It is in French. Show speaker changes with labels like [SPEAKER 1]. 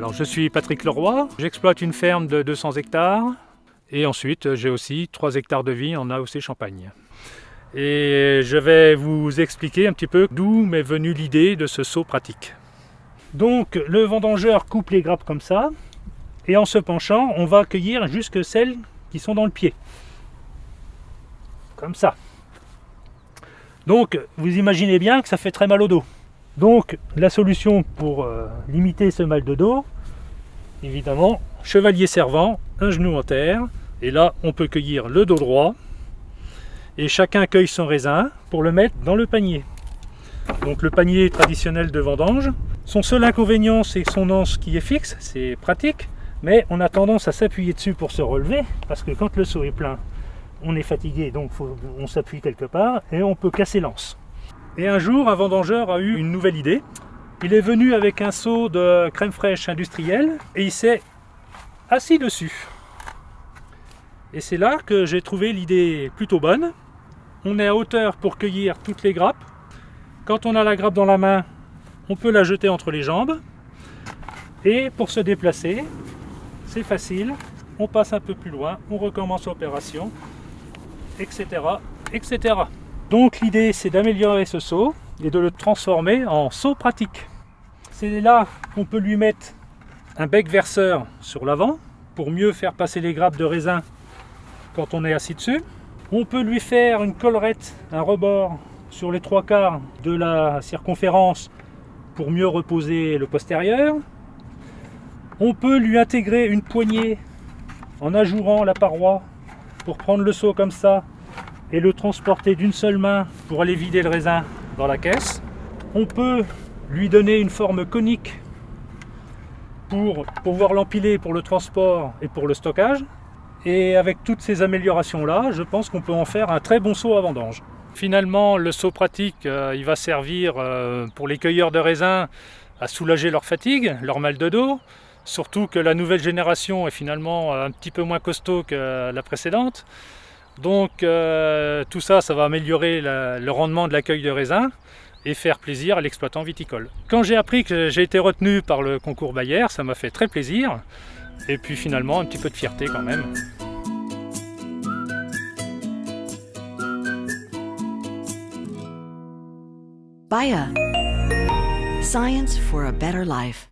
[SPEAKER 1] Alors, je suis Patrick Leroy, j'exploite une ferme de 200 hectares et ensuite j'ai aussi 3 hectares de vignes en AOC Champagne. Et je vais vous expliquer un petit peu d'où m'est venue l'idée de ce seau pratique. Donc le vendangeur coupe les grappes comme ça et en se penchant on va cueillir jusque celles qui sont dans le pied. Comme ça. Donc vous imaginez bien que ça fait très mal au dos. Donc la solution pour limiter ce mal de dos, évidemment, chevalier servant, un genou en terre, et là on peut cueillir le dos droit, et chacun cueille son raisin pour le mettre dans le panier. Donc le panier traditionnel de vendange. Son seul inconvénient c'est son anse qui est fixe, c'est pratique, mais on a tendance à s'appuyer dessus pour se relever, parce que quand le seau est plein, on est fatigué, donc on s'appuie quelque part, et on peut casser l'anse. Et un jour, un vendangeur a eu une nouvelle idée. Il est venu avec un seau de crème fraîche industrielle et il s'est assis dessus. Et c'est là que j'ai trouvé l'idée plutôt bonne. On est à hauteur pour cueillir toutes les grappes. Quand on a la grappe dans la main, on peut la jeter entre les jambes. Et pour se déplacer, c'est facile. On passe un peu plus loin, on recommence l'opération, etc., etc. Donc l'idée c'est d'améliorer ce seau et de le transformer en seau pratique. C'est là qu'on peut lui mettre un bec verseur sur l'avant pour mieux faire passer les grappes de raisin quand on est assis dessus. On peut lui faire une collerette, un rebord sur les 3/4 de la circonférence pour mieux reposer le postérieur. On peut lui intégrer une poignée en ajourant la paroi pour prendre le seau comme ça et le transporter d'une seule main pour aller vider le raisin dans la caisse. On peut lui donner une forme conique pour pouvoir l'empiler pour le transport et pour le stockage. Et avec toutes ces améliorations là, je pense qu'on peut en faire un très bon seau à vendange. Finalement, le seau pratique, il va servir pour les cueilleurs de raisins à soulager leur fatigue, leur mal de dos. Surtout que la nouvelle génération est finalement un petit peu moins costaud que la précédente. Donc tout ça, ça va améliorer le rendement de la cueille de raisin et faire plaisir à l'exploitant viticole. Quand j'ai appris que j'ai été retenu par le concours Bayer, ça m'a fait très plaisir. Et puis finalement, un petit peu de fierté quand même.
[SPEAKER 2] Bayer. Science for a better life.